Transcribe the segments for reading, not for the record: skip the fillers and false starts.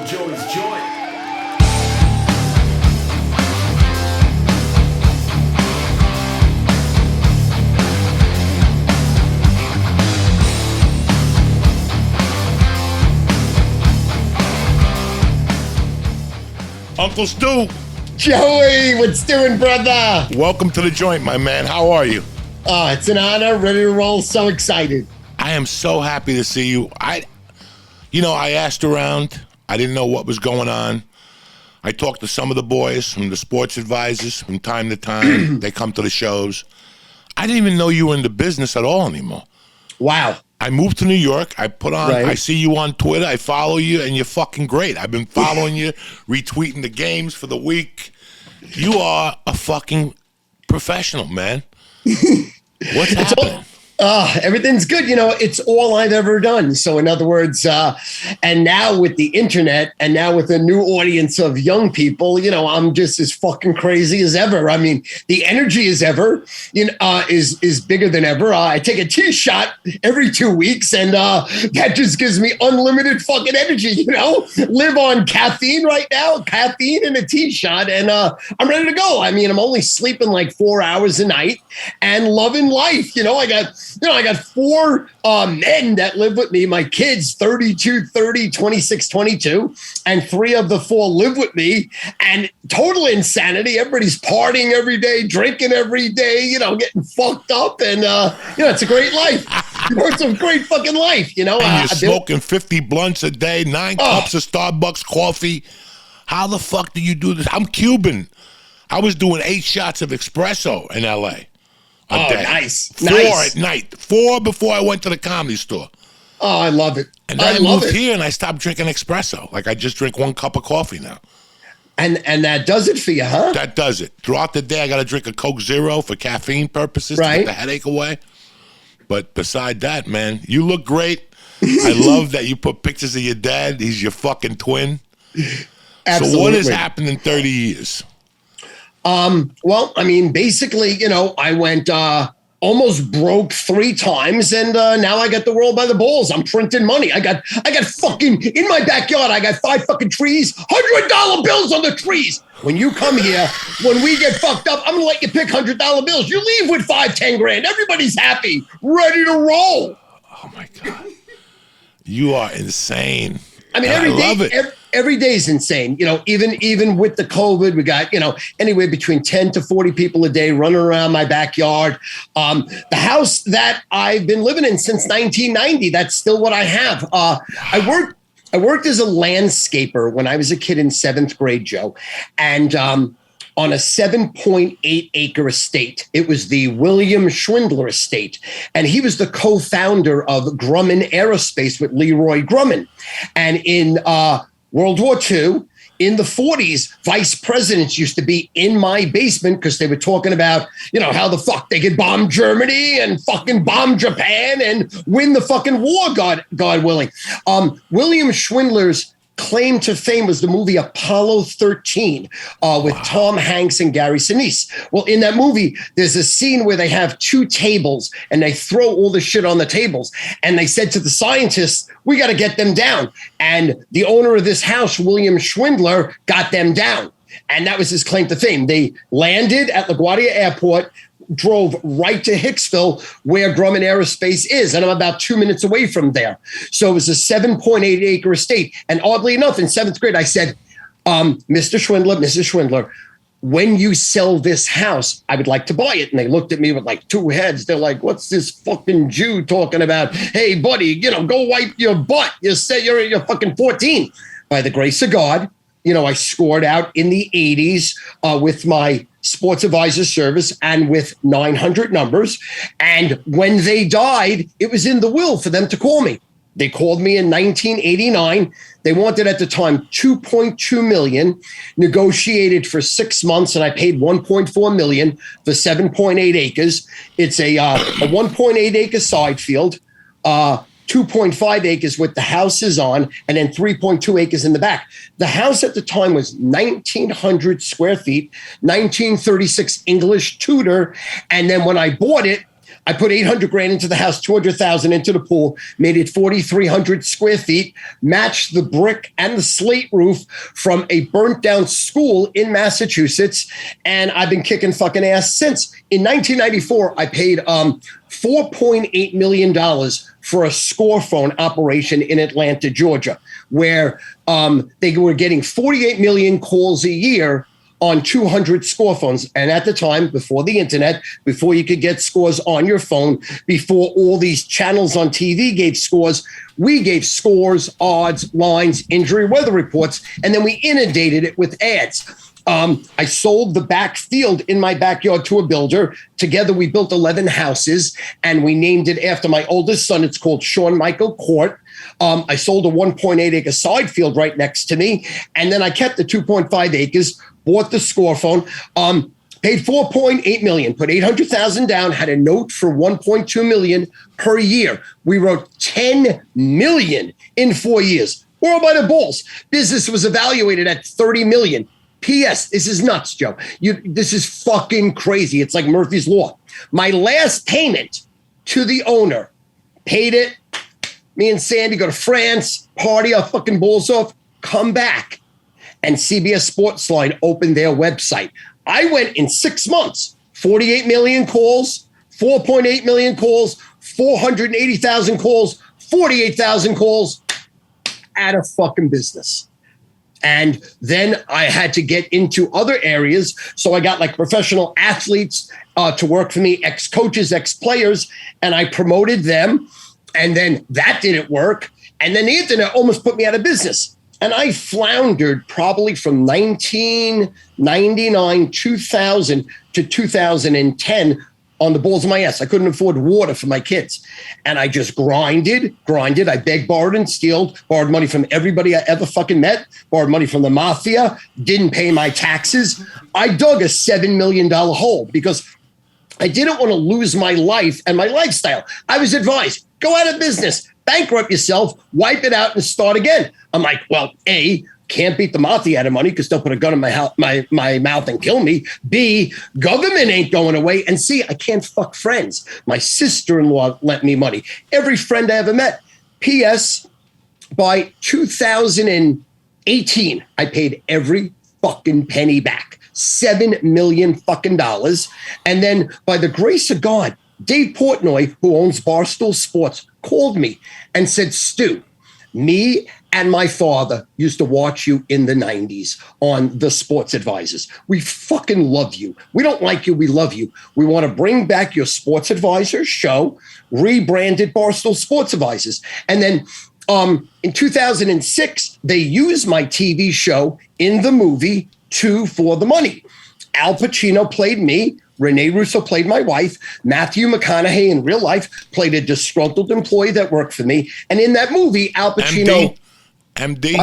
Joey's Joint. Uncle Stu. Joey, what's doing, brother? Welcome to the joint, my man. How are you? Oh, it's an honor. Ready to roll. So excited. I am so happy to see you. I asked around. I didn't know what was going on. I talked to some of the boys from the sports advisors from time to time. They come to the shows. I didn't even know you were in the business at all anymore. Wow. I moved to New York. I put on, Right. I see you on Twitter. I follow you, and you're fucking great. I've been following you, retweeting the games for the week. You are a fucking professional, man. What's happening? Everything's good. You know, it's all I've ever done. So in other words, and now with the internet and now with a new audience of young people, you know, I'm just as fucking crazy as ever. I mean, the energy is is bigger than ever. I take a tea shot every 2 weeks and that just gives me unlimited fucking energy, you know, live on caffeine right now, caffeine and a tea shot. And I'm ready to go. I mean, I'm only sleeping like 4 hours a night and loving life. I got four men that live with me, my kids, 32, 30, 26, 22, and three of the four live with me, and total insanity. Everybody's partying every day, drinking every day, you know, getting fucked up, and, it's a great life. It's a great fucking life, you know. And you're smoking 50 blunts a day, 9 cups of Starbucks coffee. How the fuck do you do this? I'm Cuban. I was doing 8 shots of espresso in L.A. a day. Nice. 4 nice. at night. 4 before I went to the Comedy Store. Oh, I love it. And then I moved here and I stopped drinking espresso. Like I just drink 1 cup of coffee now. And that does it for you, huh? That does it. Throughout the day, I got to drink a Coke Zero for caffeine purposes to get the headache away. But beside that, man, you look great. I love that you put pictures of your dad. He's your fucking twin. Absolutely. So what has happened in 30 years? Well, I mean, basically, you know, I went almost broke 3 times, and now I got the world by the balls. I'm printing money. I got fucking in my backyard. I got 5 fucking trees, $100 bills on the trees. When you come here, when we get fucked up, I'm gonna let you pick $100 bills. You leave with 5, 10 grand. Everybody's happy, ready to roll. Oh my God, you are insane. I mean, every day is insane. You know, even with the COVID, we got, you know, anywhere between 10 to 40 people a day running around my backyard. The house that I've been living in since 1990, that's still what I have. I worked as a landscaper when I was a kid in 7th grade, Joe, and on a 7.8 acre estate. It was the William Schwindler estate. And he was the co-founder of Grumman Aerospace with Leroy Grumman. And in World War II, in the 40s, vice presidents used to be in my basement because they were talking about, you know, how the fuck they could bomb Germany and fucking bomb Japan and win the fucking war, God willing. William Schwindler's claim to fame was the movie Apollo 13 with Tom Hanks and Gary Sinise. Well, in that movie, there's a scene where they have 2 tables and they throw all the shit on the tables. And they said to the scientists, we got to get them down. And the owner of this house, William Schwindler, got them down. And that was his claim to fame. They landed at LaGuardia Airport, drove right to Hicksville where Grumman Aerospace is. And I'm about 2 minutes away from there. So it was a 7.8 acre estate. And oddly enough, in 7th grade, I said, Mr. Schwindler, Mrs. Schwindler, when you sell this house, I would like to buy it. And they looked at me with like 2 heads. They're like, what's this fucking Jew talking about? Hey, buddy, you know, go wipe your butt. You say you're fucking 14. By the grace of God, you know, I scored out in the 80s with my sports advisor service and with 900 numbers. And when they died, it was in the will for them to call me. They called me in 1989. They wanted at the time $2.2 million, negotiated for 6 months, and I paid $1.4 million for 7.8 acres. It's a 1.8 acre side field, 2.5 acres with the houses on, and then 3.2 acres in the back. The house at the time was 1,900 square feet, 1936 English Tudor. And then when I bought it, I put 800 grand into the house, 200,000 into the pool, made it 4,300 square feet, matched the brick and the slate roof from a burnt down school in Massachusetts. And I've been kicking fucking ass since. In 1994, I paid $4.8 million for a score phone operation in Atlanta, Georgia, where they were getting 48 million calls a year on 200 score phones. And at the time, before the internet, before you could get scores on your phone, before all these channels on TV gave scores, we gave scores, odds, lines, injury, weather reports, and then we inundated it with ads. I sold the back field in my backyard to a builder. Together, we built 11 houses, and we named it after my oldest son. It's called Sean Michael Court. I sold a 1.8 acre side field right next to me, and then I kept the 2.5 acres, bought the score phone, paid $4.8 million, put $800,000 down, had a note for $1.2 million per year. We wrote $10 million in 4 years. We're all by the balls. Business was evaluated at $30 million. P.S. This is nuts, Joe. This is fucking crazy. It's like Murphy's Law. My last payment to the owner, paid it. Me and Sandy go to France, party our fucking balls off, come back, and CBS Sportsline opened their website. I went in 6 months, 48 million calls, 4.8 million calls, 480,000 calls, 48,000 calls, out of fucking business. And then I had to get into other areas. So I got like professional athletes to work for me, ex-coaches, ex-players, and I promoted them. And then that didn't work. And then the internet almost put me out of business. And I floundered probably from 1999, 2000 to 2010 on the balls of my ass. I couldn't afford water for my kids. And I just grinded. I begged, borrowed, and stealed, borrowed money from everybody I ever fucking met, borrowed money from the mafia, didn't pay my taxes. I dug a $7 million hole because I didn't want to lose my life and my lifestyle. I was advised, go out of business, bankrupt yourself, wipe it out, and start again. I'm like, well, A, can't beat the mafia out of money because they'll put a gun in my mouth and kill me. B, government ain't going away. And C, I can't fuck friends. My sister-in-law lent me money. Every friend I ever met. P.S. By 2018, I paid every fucking penny back. $7 million fucking dollars. And then by the grace of God, Dave Portnoy, who owns Barstool Sports, called me and said, Stu, me and my father used to watch you in the 90s on the Sports Advisors. We fucking love you. We don't like you. We love you. We want to bring back your Sports Advisors show, rebranded Barstool Sports Advisors. And then in 2006, they used my TV show in the movie Two for the Money. Al Pacino played me. Rene Russo played my wife. Matthew McConaughey in real life played a disgruntled employee that worked for me. And in that movie, Al Pacino... MD?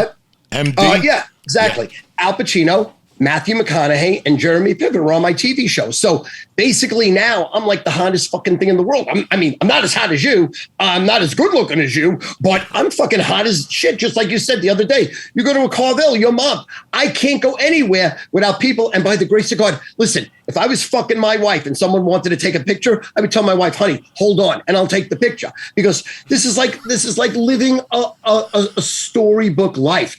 Yeah, exactly. Yeah. Al Pacino, Matthew McConaughey, and Jeremy Piven were on my TV show. So basically now I'm like the hottest fucking thing in the world. I'm not as hot as you. I'm not as good looking as you, but I'm fucking hot as shit. Just like you said the other day, you go to a Carvel, your mom. I can't go anywhere without people. And by the grace of God, listen, if I was fucking my wife and someone wanted to take a picture, I would tell my wife, honey, hold on, and I'll take the picture. Because this is like living a storybook life.